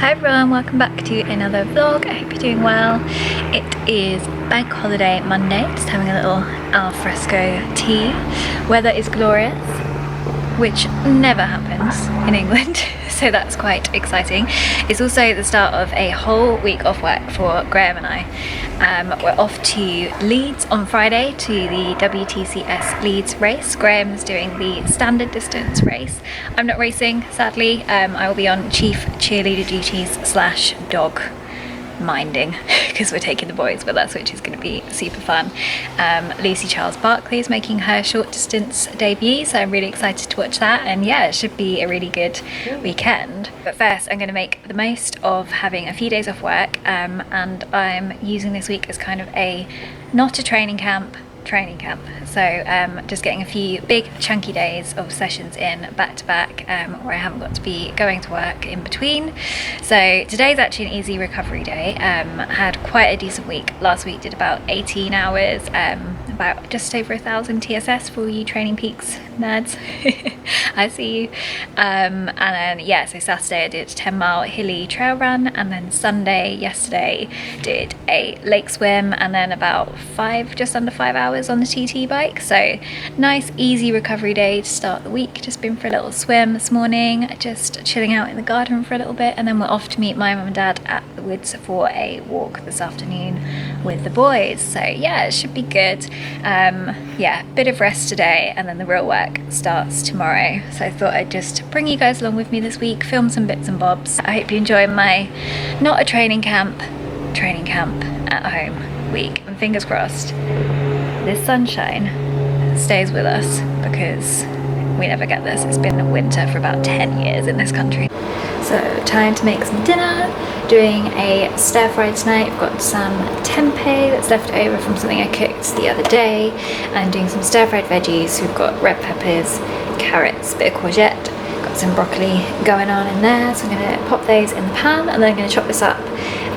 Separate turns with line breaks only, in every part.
Hi everyone, welcome back to another vlog. I hope you're doing well. It is bank holiday Monday, just having a little al fresco tea. Weather is glorious, which never happens in England, so that's quite exciting. It's also the start of a whole week off work for Graham and I. We're off to Leeds on Friday to the WTCS Leeds race. Graham's doing the standard distance race. I'm not racing, sadly. I will be on chief cheerleader duties / dog minding because we're taking the boys with us, which is going to be super fun. Lucy Charles Barkley is making her short distance debut, so I'm really excited to watch that, and yeah, it should be a really good weekend. But first I'm going to make the most of having a few days off work, and I'm using this week as kind of not a training camp, so just getting a few big chunky days of sessions in back to back, where I haven't got to be going to work in between. So today's actually an easy recovery day. Had quite a decent week. Last week did about 18 hours, about just over 1,000 TSS for you Training Peaks nerds. I see you. And then yeah, so Saturday I did a 10-mile hilly trail run, and then yesterday did a lake swim, and then about just under 5 hours on the TT bike. So nice easy recovery day to start the week. Just been for a little swim this morning, just chilling out in the garden for a little bit, and then we're off to meet my mum and dad at the woods for a walk this afternoon with the boys. So yeah, it should be good. Yeah, bit of rest today, and then the real work starts tomorrow. So I thought I'd just bring you guys along with me this week, film some bits and bobs. I hope you enjoy my not a training camp at home week, and fingers crossed this sunshine stays with us, because we never get this. It's been winter for about 10 years in this country. So time to make some dinner. Doing a stir fry tonight. I've got some tempeh that's left over from something I cooked the other day, and doing some stir fried veggies. We've got red peppers, carrots, bit of courgette, got some broccoli going on in there, so I'm going to pop those in the pan, and then I'm going to chop this up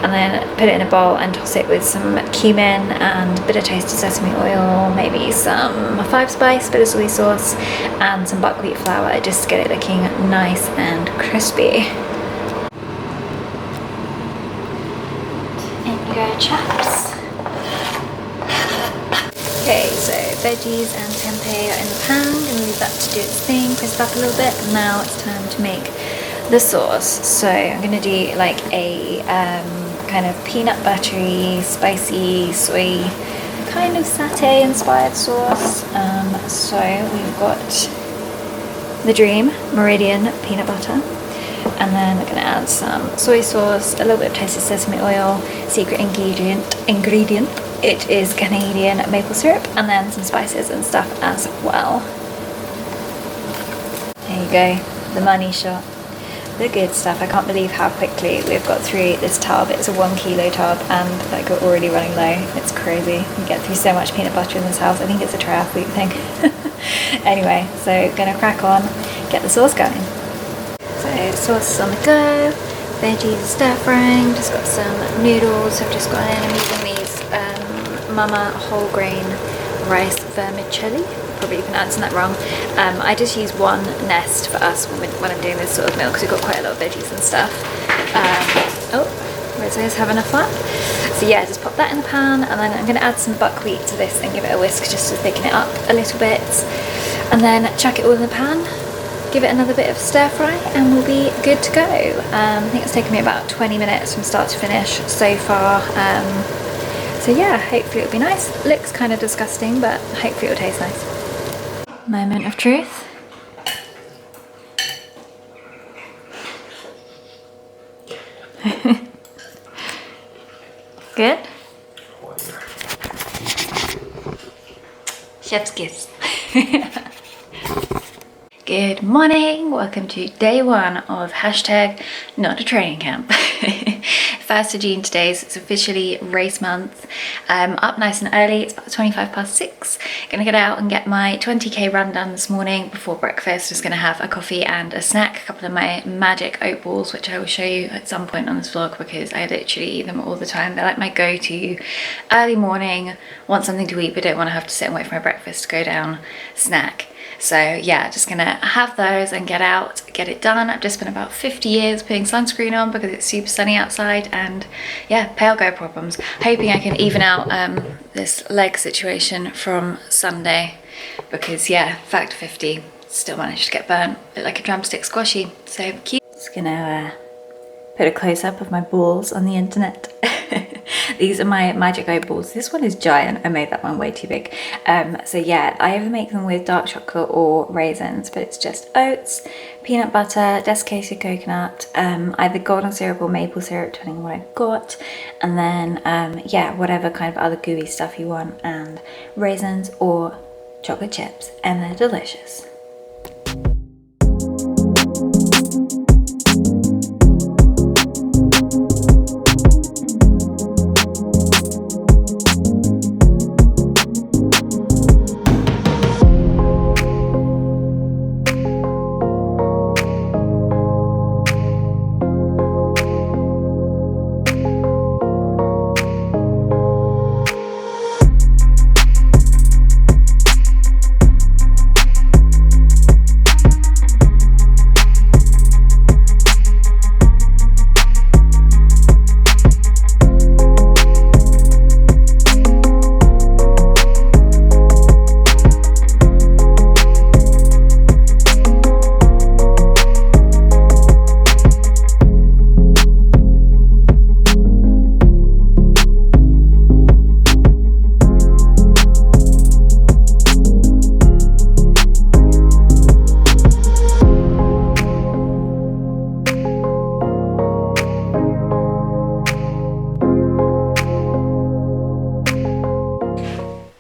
and then put it in a bowl and toss it with some cumin and a bit of toasted sesame oil, maybe some 5-spice, bit of soy sauce, and some buckwheat flour, just to get it looking nice and crispy. In you go, chaps. Okay, so veggies and tempeh are in the pan. I'm going to leave that to do its thing, crisp up a little bit. Now it's time to make the sauce. So I'm going to do like a kind of peanut buttery, spicy, soy kind of satay inspired sauce. So we've got the Dream Meridian peanut butter, and then we're going to add some soy sauce, a little bit of toasted sesame oil, secret ingredient, it is Canadian maple syrup, and then some spices and stuff as well. There you go, the money shot. The good stuff. I can't believe how quickly we've got through this tub. It's a 1 kilo tub, and like we're already running low. It's crazy. We get through so much peanut butter in this house. I think it's a triathlete thing. Anyway, so gonna crack on, get the sauce going. So sauce is on the go, veggies stir frying, just got some noodles. I've just gone in. I'm using these Mama whole grain rice vermicelli. Probably pronouncing that wrong. I just use one nest for us when I'm doing this sort of meal, because we've got quite a lot of veggies and stuff. Oh, Rizzo's having a flap. So yeah, just pop that in the pan, and then I'm going to add some buckwheat to this and give it a whisk just to thicken it up a little bit, and then chuck it all in the pan, give it another bit of stir fry, and we'll be good to go. I think it's taken me about 20 minutes from start to finish so far. So yeah, hopefully it'll be nice. Looks kind of disgusting, but hopefully it'll taste nice. Moment of truth. Good? Chef's kiss. Good morning, welcome to day one of hashtag not a training camp. 1st of June today, so it's officially race month. Up nice and early, it's about 6:25. Gonna get out and get my 20k run done this morning before breakfast. Just gonna have a coffee and a snack, a couple of my magic oat balls, which I will show you at some point on this vlog, because I literally eat them all the time. They're like my go-to early morning, want something to eat but don't want to have to sit and wait for my breakfast to go down snack. So yeah, just gonna have those and get out, get it done. I've just spent about 50 years putting sunscreen on because it's super sunny outside, and yeah, pale go problems. Hoping I can even out this leg situation from Sunday, because yeah, factor 50, still managed to get burnt. Look like a drumstick squashy, so cute. Just gonna put a close-up of my balls on the internet. These are my Magic Eye balls. This one is giant. I made that one way too big. So yeah, I either make them with dark chocolate or raisins, but it's just oats, peanut butter, desiccated coconut, either golden syrup or maple syrup, depending on what I've got. And then, yeah, whatever kind of other gooey stuff you want, and raisins or chocolate chips, and they're delicious.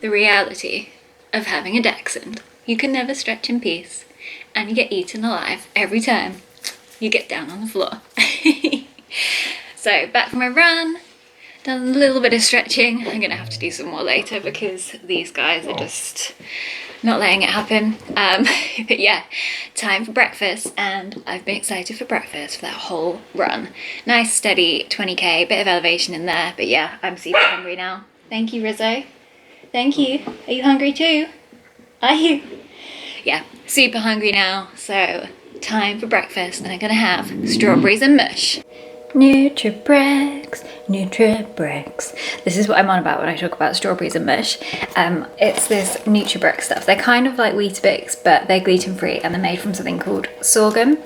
The reality of having a dachshund: you can never stretch in peace, and you get eaten alive every time you get down on the floor. So back from my run, done a little bit of stretching. I'm gonna have to do some more later because these guys are just not letting it happen. But yeah, time for breakfast, and I've been excited for breakfast for that whole run. Nice steady 20k, bit of elevation in there, but yeah, I'm super hungry now. Thank you, Rizzo. Thank you. Are you hungry too? Are you? Yeah, super hungry now, so time for breakfast, and I'm gonna have strawberries and mush. Nutribricks, Nutribricks. This is what I'm on about when I talk about strawberries and mush. It's this Nutribrick stuff. They're kind of like Weetabix, but they're gluten-free, and they're made from something called sorghum.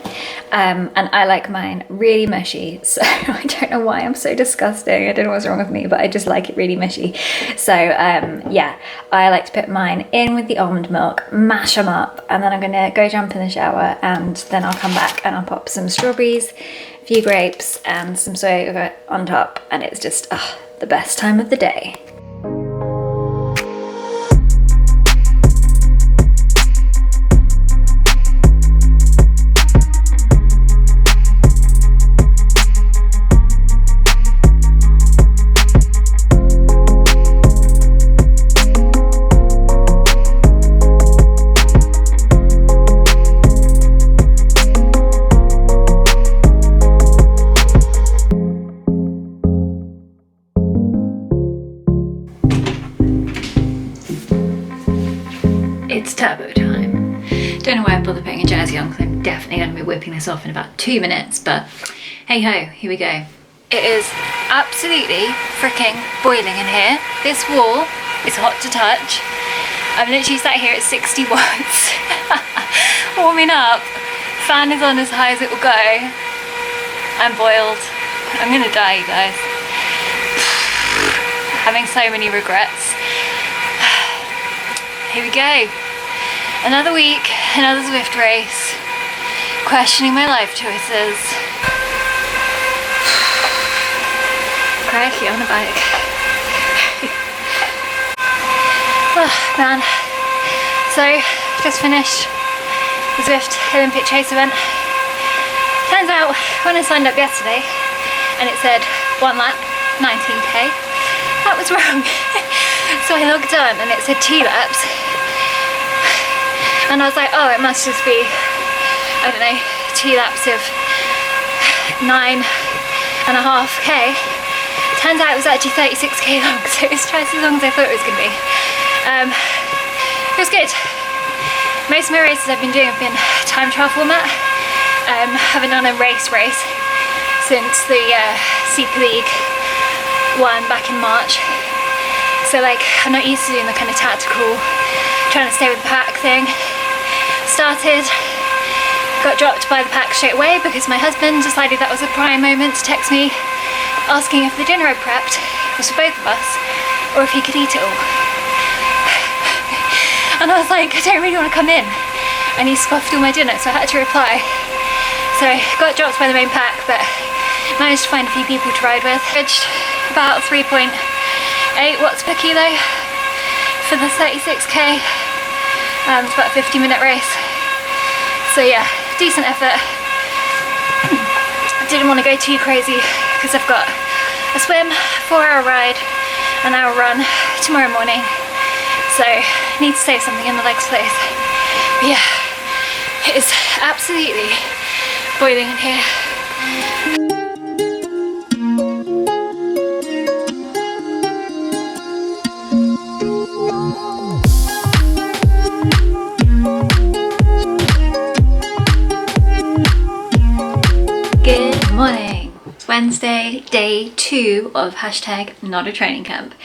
And I like mine really mushy, so I don't know why I'm so disgusting. I don't know what's wrong with me, but I just like it really mushy. So yeah, I like to put mine in with the almond milk, mash them up, and then I'm gonna go jump in the shower, and then I'll come back and I'll pop some strawberries, a few grapes, and some soy yogurt on top, and it's just the best time of the day. It's turbo time. Don't know why I bothered putting a jersey on, because I'm definitely going to be whipping this off in about 2 minutes, but hey ho, here we go. It is absolutely freaking boiling in here. This wall is hot to touch. I'm literally sat here at 60 watts, warming up. Fan is on as high as it will go. I'm boiled. I'm gonna die, you guys. Having so many regrets. Here we go. Another week, another Zwift race. Questioning my life choices. Crikey on a bike. Oh man. So, just finished the Zwift Olympic Chase event. Turns out, when I signed up yesterday, and it said 1 lap, 19k, that was wrong. So I logged on and it said 2 laps. And I was like, oh, it must just be, I don't know, 2 laps of 9.5k. Turns out it was actually 36k long, so it was twice as long as I thought it was going to be. It was good. Most of my races I've been doing have been time trial format. Haven't done a race since the Super League one back in March. So like, I'm not used to doing the kind of tactical, trying to stay with the pack thing. Got dropped by the pack straight away because my husband decided that was a prime moment to text me asking if the dinner I prepped was for both of us or if he could eat it all. And I was like, I don't really want to come in. And he scoffed all my dinner, so I had to reply. So I got dropped by the main pack, but managed to find a few people to ride with. Averaged about 3.8 watts per kilo for the 36k. It's about a 50-minute race. So yeah, decent effort. I didn't want to go too crazy because I've got a swim, 4-hour ride, an hour run tomorrow morning. So I need to save something in the legs for those. But yeah, it is absolutely boiling in here. Good morning. It's Wednesday, day 2 of hashtag not a training camp.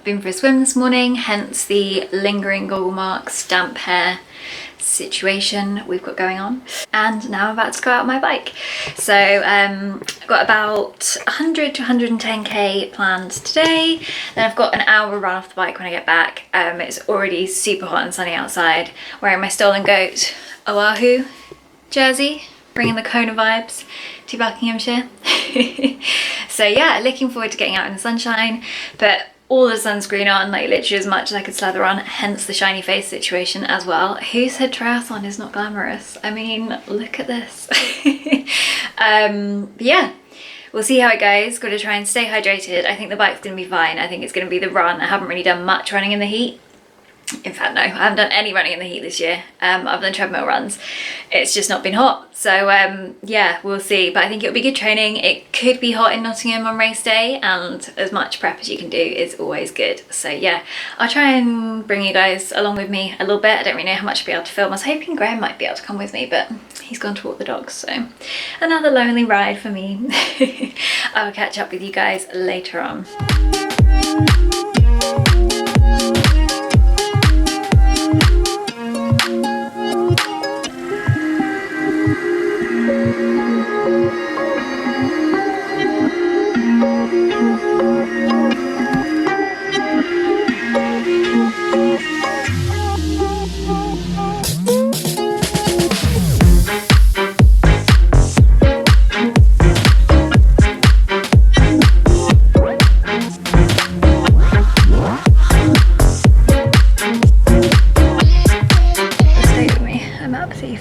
Been for a swim this morning, hence the lingering goggle marks, damp hair situation we've got going on. And now I'm about to go out on my bike. So I've got about 100 to 110k planned today. Then I've got an hour run off the bike when I get back. It's already super hot and sunny outside. Wearing my Stolen Goat Oahu jersey, bringing the Kona vibes to Buckinghamshire. So yeah, looking forward to getting out in the sunshine, but all the sunscreen on, like literally as much as I could slather on, hence the shiny face situation as well. Who said triathlon is not glamorous? I mean, look at this. But yeah, we'll see how it goes. Got to try and stay hydrated. I think the bike's gonna be fine. I think it's gonna be the run. I haven't really done much running in the heat. In fact, no, I haven't done any running in the heat this year. I've done treadmill runs. It's just not been hot. So yeah, we'll see. But I think it'll be good training. It could be hot in Nottingham on race day, and as much prep as you can do is always good. So yeah, I'll try and bring you guys along with me a little bit. I don't really know how much I'll be able to film. I was hoping Graham might be able to come with me, but he's gone to walk the dogs. So another lonely ride for me. I'll catch up with you guys later on.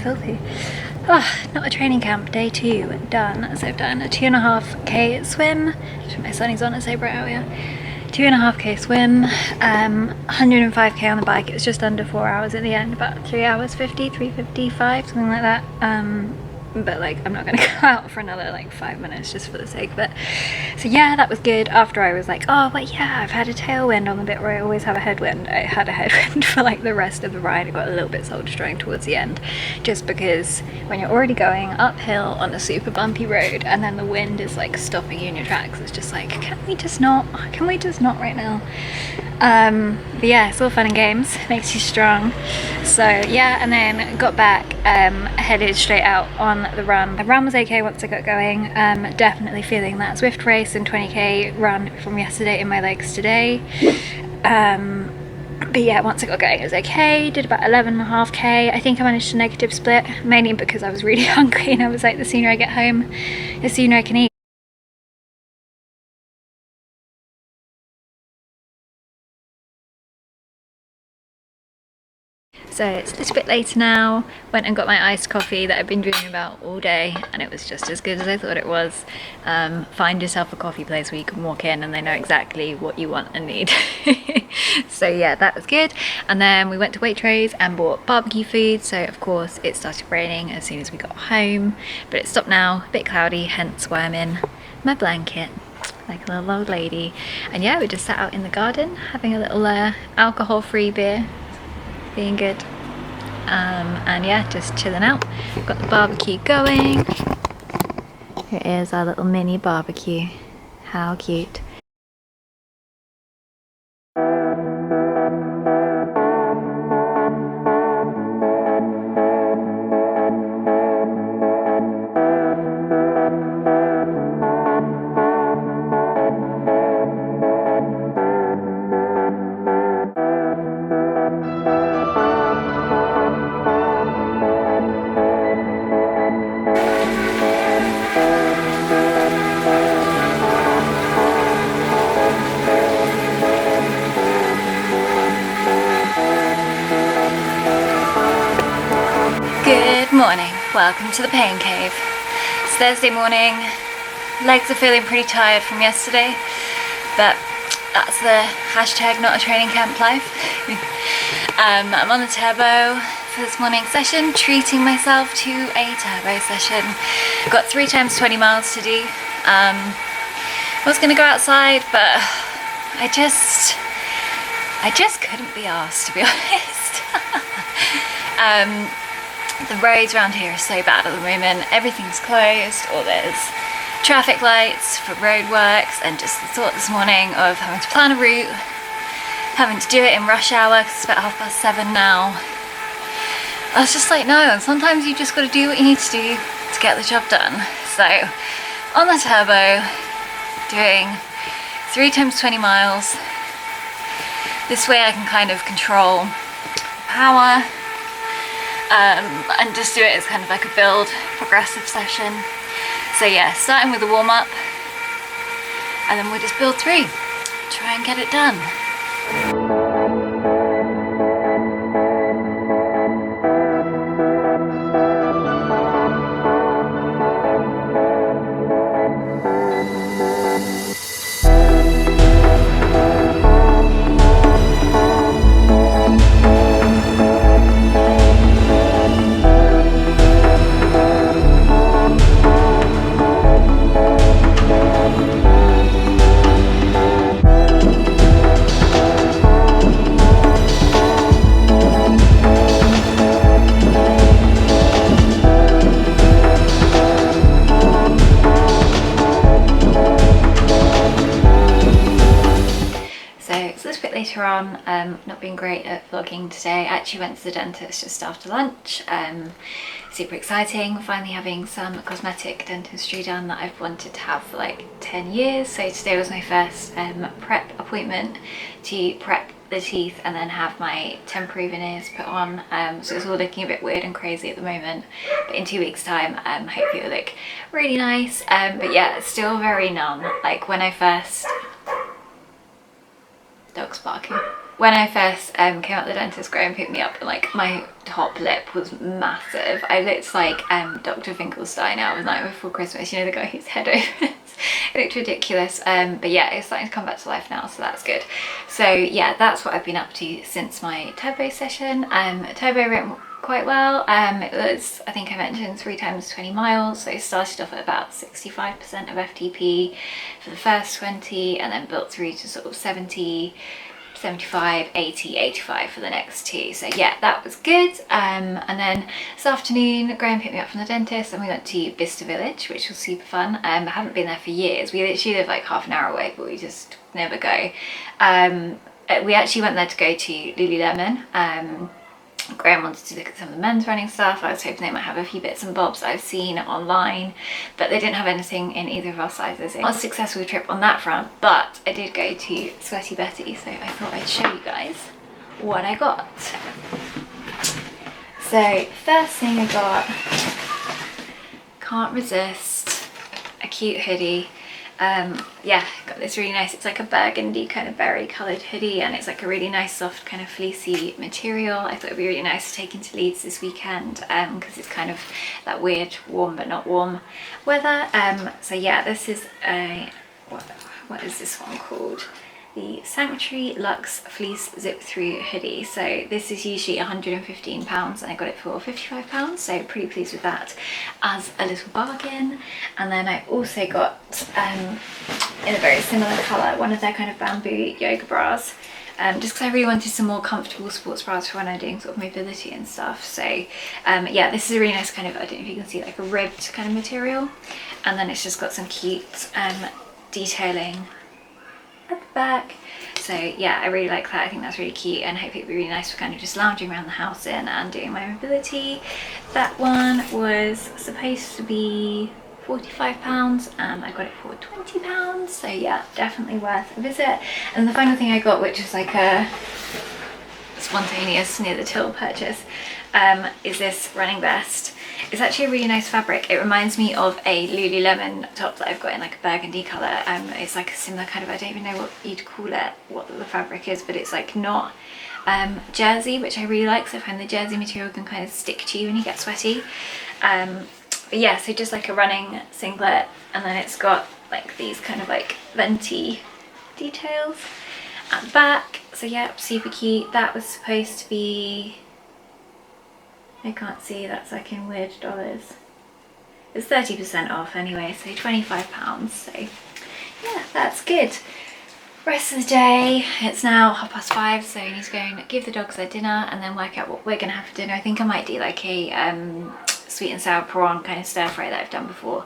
Filthy. Not a training camp, day 2 done. So I've done a 2.5k swim. My sunny's on, it's so bright out here. 2.5k swim, 105k on the bike. It was just under 4 hours at the end, about 3 hours 50, 3:55, something like that. But like, I'm not gonna go out for another like 5 minutes just for the sake of it. So yeah, that was good. After I was like, oh but yeah, I've had a tailwind on the bit where I always have a headwind. I had a headwind for like the rest of the ride. It got a little bit soul destroying towards the end, just because when you're already going uphill on a super bumpy road and then the wind is like stopping you in your tracks, it's just like, can we just not right now? But yeah, it's all fun and games, makes you strong. So yeah, and then got back, headed straight out on the run. The run was okay once I got going. Definitely feeling that Zwift race and 20k run from yesterday in my legs today. But yeah, once I got going it was okay. Did about 11.5k. I think I managed to negative split, mainly because I was really hungry and I was like, the sooner I get home, the sooner I can eat. So it's a little bit later now. Went and got my iced coffee that I've been dreaming about all day, and it was just as good as I thought it was. Find yourself a coffee place where you can walk in and they know exactly what you want and need. So yeah, that was good. And then we went to Waitrose and bought barbecue food. So of course it started raining as soon as we got home, but it's stopped now, a bit cloudy, hence why I'm in my blanket like a little old lady. And yeah, we just sat out in the garden having a little alcohol-free beer. Being good. and yeah, just chilling out. Got the barbecue going. Here is our little mini barbecue. How cute. Good morning, welcome to the pain cave. It's Thursday morning, legs are feeling pretty tired from yesterday, but that's the hashtag not a training camp life. I'm on the turbo for this morning session, treating myself to a turbo session. Got 3 times 20 miles to do. I was going to go outside, but I just couldn't be arsed, to be honest. The roads around here are so bad at the moment. Everything's closed, or there's traffic lights for roadworks, and just the thought this morning of having to plan a route, having to do it in rush hour because it's about 7:30 now. I was just like, no, sometimes you just got to do what you need to do to get the job done. So on the turbo, doing 3 times 20 miles. This way I can kind of control power, and just do it as kind of like a build progressive session. So yeah, starting with the warm-up, and then we'll just build through, try and get it done. Later on, not being great at vlogging today. I actually went to the dentist just after lunch. Super exciting, finally having some cosmetic dentistry done that I've wanted to have for like 10 years. So today was my first prep appointment to prep the teeth and then have my temporary veneers put on. So it's all looking a bit weird and crazy at the moment, but in 2 weeks time hopefully it'll look really nice. But yeah, it's still very numb. Like when I first dog's barking. When I first came out the dentist, Graham picked me up and like my top lip was massive. I looked like Dr. Finkelstein out of Night Before Christmas, you know, the guy whose head opens. It looked ridiculous, but yeah, it's starting to come back to life now, so that's good. So yeah, that's what I've been up to since my turbo session. Turbo went quite well. It was, I think I mentioned, 3 times 20 miles, so it started off at about 65% of FTP for the first 20 and then built through to sort of 70, 75, 80, 85 for the next 2. So yeah, that was good. And then this afternoon Graham picked me up from the dentist and we went to Bicester Village, which was super fun. I haven't been there for years. We literally live like half an hour away, but we just never go. We actually went there to go to Lululemon. Graham wanted to look at some of the men's running stuff. I was hoping they might have a few bits and bobs I've seen online, but they didn't have anything in either of our sizes. It was a successful trip on that front, but I did go to Sweaty Betty, so I thought I'd show you guys what I got. So first thing I got, can't resist, a cute hoodie. Yeah, got this really nice, it's like a burgundy kind of berry coloured hoodie, and it's like a really nice soft kind of fleecy material. I thought it'd be really nice to take into Leeds this weekend because it's kind of that weird warm but not warm weather. So yeah, this is a, what is this one called? The Sanctuary Luxe Fleece Zip Through Hoodie. So this is usually £115 and I got it for £55, so pretty pleased with that as a little bargain. And then I also got in a very similar colour one of their kind of bamboo yoga bras. just because I really wanted some more comfortable sports bras for when I'm doing sort of mobility and stuff. So yeah, this is a really nice kind of, I don't know if you can see, like a ribbed kind of material, and then it's just got some cute detailing at the back. So yeah, I really like that. I think that's really cute, and hopefully it'll be really nice for kind of just lounging around the house in and doing my mobility. That one was supposed to be £45 and I got it for £20, so yeah, definitely worth a visit. And the final thing I got, which is like a spontaneous near the till purchase, is this running vest. It's actually a really nice fabric. It reminds me of a Lululemon top that I've got in like a burgundy colour. It's like a similar kind of, I don't even know what you'd call it, what the fabric is, but it's like not jersey, which I really like, so I find the jersey material can kind of stick to you when you get sweaty. But yeah, so just like a running singlet, and then it's got like these kind of like venti details at the back. So yeah, super cute. That was supposed to be, I can't see, that's like in weird dollars. It's 30% off anyway, so £25. So yeah, that's good. Rest of the day, it's now 5:30, so I need to go and give the dogs their dinner and then work out what we're gonna have for dinner. I think I might do like a sweet and sour prawn kind of stir fry that I've done before.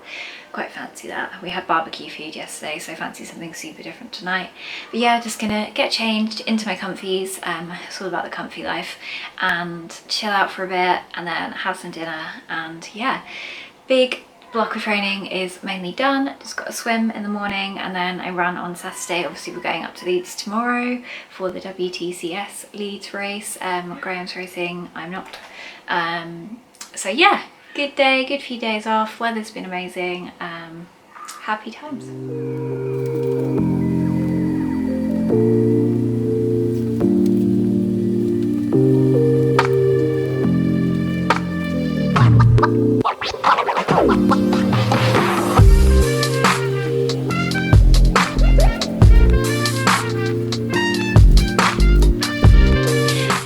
Quite fancy that. We had barbecue food yesterday, so I fancy something super different tonight. But yeah, just gonna get changed into my comfies. It's all about the comfy life, and chill out for a bit and then have some dinner. And yeah, big block of training is mainly done. Just got a swim in the morning, and then I run on Saturday. Obviously we're going up to Leeds tomorrow for the WTCS Leeds race. Graham's racing, I'm not. So yeah, good day, good few days off. Weather's been amazing. Happy times.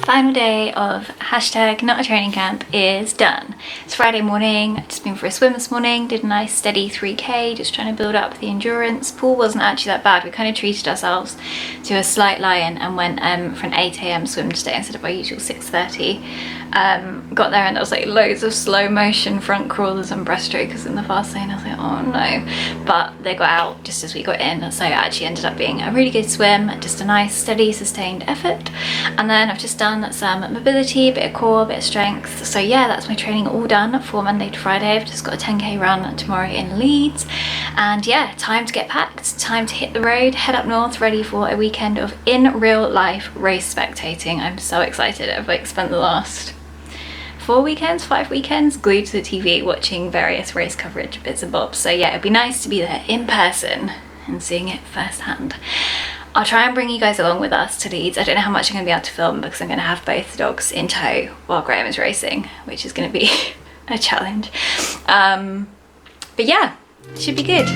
Final day of hashtag not a training camp is done. It's Friday morning. I've just been for a swim this morning, did a nice steady 3k, just trying to build up the endurance. Pool wasn't actually that bad. We kind of treated ourselves to a slight lie-in and went for an 8 AM swim today instead of our usual 6:30. Got there and there was like loads of slow motion front crawlers and breaststrokers in the fast lane. I was like, oh no, but they got out just as we got in, so it actually ended up being a really good swim, just a nice steady sustained effort. And then I've just done some mobility, a bit of core, a bit of strength. So yeah, that's my training all done for Monday to Friday. I've just got a 10k run tomorrow in Leeds, and yeah, time to get packed, time to hit the road, head up north, ready for a weekend of in real life race spectating. I'm so excited. I've like spent the last 5 weekends glued to the TV watching various race coverage bits and bobs. So yeah, it'd be nice to be there in person and seeing it firsthand. I'll try and bring you guys along with us to Leeds. I don't know how much I'm going to be able to film because I'm going to have both the dogs in tow while Graham is racing, which is going to be a challenge. But yeah, should be good.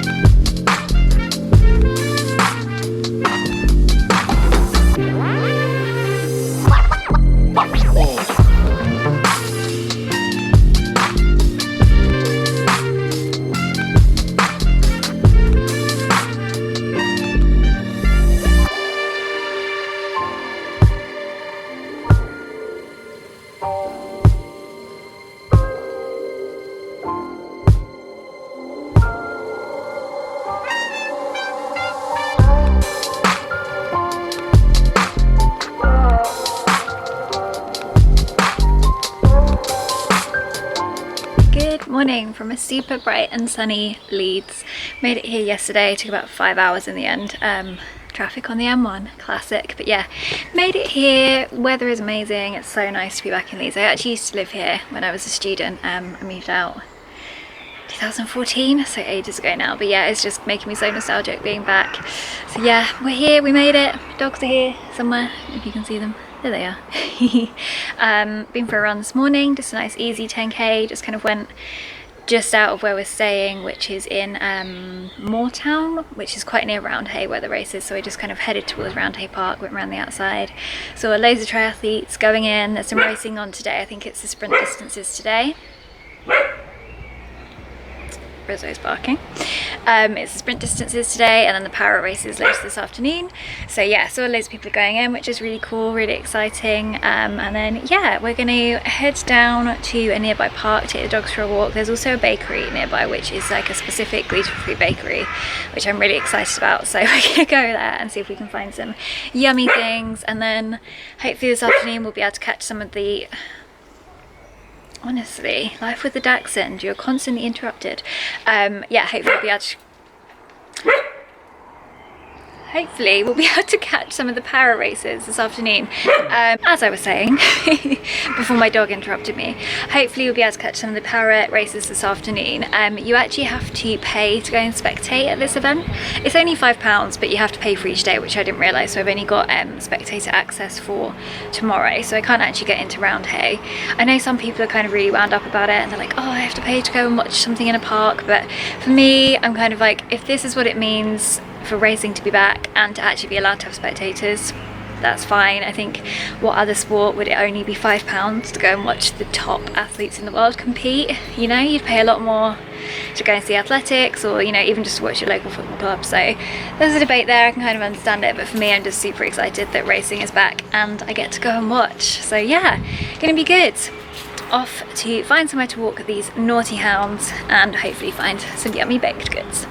Morning from a super bright and sunny Leeds. Made it here yesterday, took about 5 hours in the end. Traffic on the M1, classic, but yeah, made it here. Weather is amazing. It's so nice to be back in Leeds. I actually used to live here when I was a student. I moved out 2014, so ages ago now, but yeah, it's just making me so nostalgic being back. So yeah, we're here, we made it. Dogs are here somewhere, if you can see them. There they are. Been for a run this morning, just a nice easy 10k, just kind of went just out of where we're staying, which is in Moortown, which is quite near Roundhay where the race is. So we just kind of headed towards Roundhay Park, went around the outside. So loads of triathletes going in. There's some racing on today. I think it's the sprint distances today. Rizzo's barking. It's the sprint distances today and then the para races later this afternoon. So yeah, saw loads of people going in, which is really cool, really exciting. And then yeah, we're going to head down to a nearby park, take the dogs for a walk. There's also a bakery nearby, which is like a specific gluten-free bakery, which I'm really excited about. So we're going to go there and see if we can find some yummy things. And then hopefully this afternoon we'll be able to catch some of the... Honestly, life with the dachshund, you're constantly interrupted. Yeah, hopefully we'll be able to catch some of the para races this afternoon. As I was saying, before my dog interrupted me, hopefully we'll be able to catch some of the para races this afternoon. You actually have to pay to go and spectate at this event. It's only £5, but you have to pay for each day, which I didn't realise, so I've only got spectator access for tomorrow, so I can't actually get into Roundhay. I know some people are kind of really wound up about it, and they're like, oh, I have to pay to go and watch something in a park, but for me, I'm kind of like, if this is what it means for racing to be back and to actually be allowed to have spectators, that's fine. I think what other sport would it only be £5 to go and watch the top athletes in the world compete? You know, you'd pay a lot more to go and see athletics, or you know, even just to watch your local football club. So there's a debate there, I can kind of understand it, but for me, I'm just super excited that racing is back and I get to go and watch. So yeah, gonna be good. Off to find somewhere to walk these naughty hounds and hopefully find some yummy baked goods.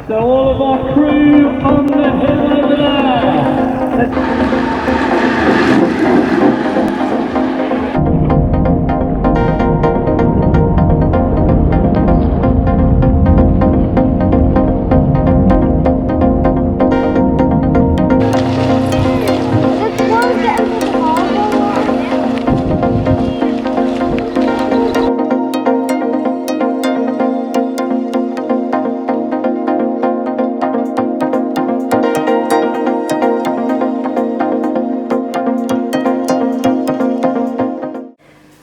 So all of our crew on the hill over there.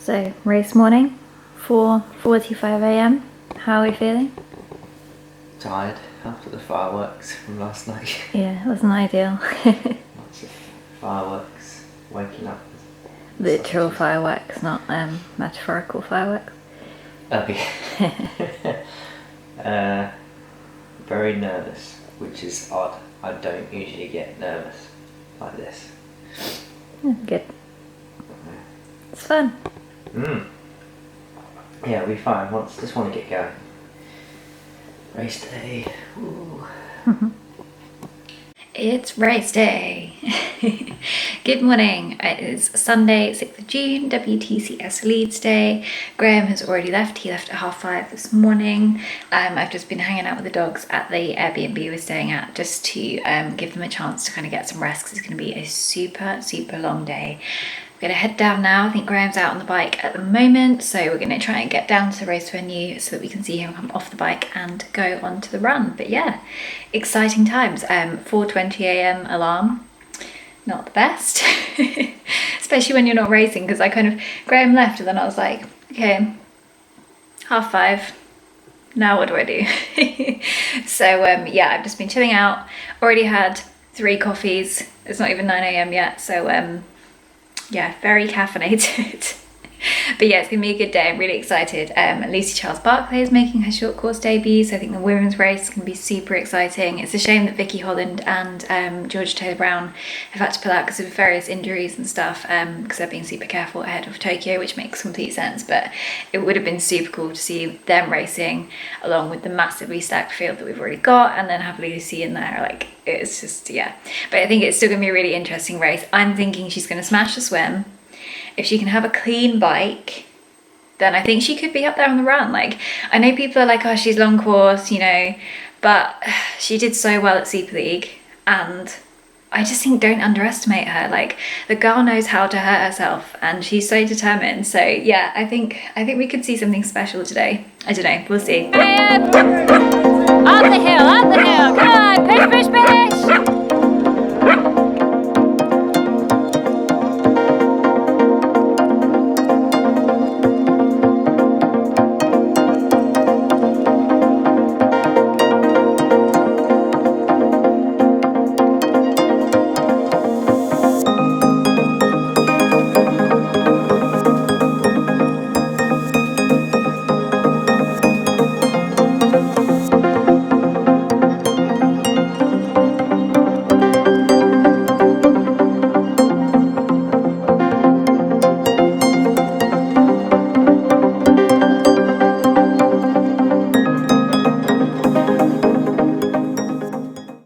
So race morning, 4:45 a.m. How are we feeling?
Tired after the fireworks from last night.
Yeah, it wasn't ideal.
Lots of fireworks, waking up.
Literal fireworks, not metaphorical fireworks.
Oh yeah. Very nervous, which is odd. I don't usually get nervous like this.
Yeah, good. It's fun.
Yeah, we'll be fine. Just want to get going. Race day. Ooh.
It's race day. Good morning. It is Sunday, 6th of June, WTCS Leeds day. Graham has already left. He left at 5:30 this morning. I've just been hanging out with the dogs at the Airbnb we're staying at, just to give them a chance to kind of get some rest, because it's going to be a super, super long day. We're going to head down now. I think Graham's out on the bike at the moment, so we're going to try and get down to the race venue so that we can see him come off the bike and go onto the run. But yeah, exciting times. 4:20 a.m. alarm, not the best, especially when you're not racing, because Graham left and then I was like, okay, 5:30. Now what do I do? So yeah, I've just been chilling out. Already had 3 coffees. It's not even 9 a.m. yet, so yeah, very caffeinated. But yeah, it's gonna be a good day. I'm really excited. Lucy Charles Barclay is making her short course debut, so I think the women's race is gonna be super exciting. It's a shame that Vicky Holland and Georgia Taylor Brown have had to pull out because of various injuries and stuff, because they're being super careful ahead of Tokyo, which makes complete sense. But it would have been super cool to see them racing along with the massively stacked field that we've already got, and then have Lucy in there. Like, it's just, yeah. But I think it's still gonna be a really interesting race. I'm thinking she's gonna smash the swim. If she can have a clean bike, then I think she could be up there on the run. Like, I know people are like, oh, she's long course, you know, but she did so well at Super League, and I just think don't underestimate her. Like, the girl knows how to hurt herself and she's so determined. So yeah, I think we could see something special today. I don't know, we'll see. Up the hill, come on,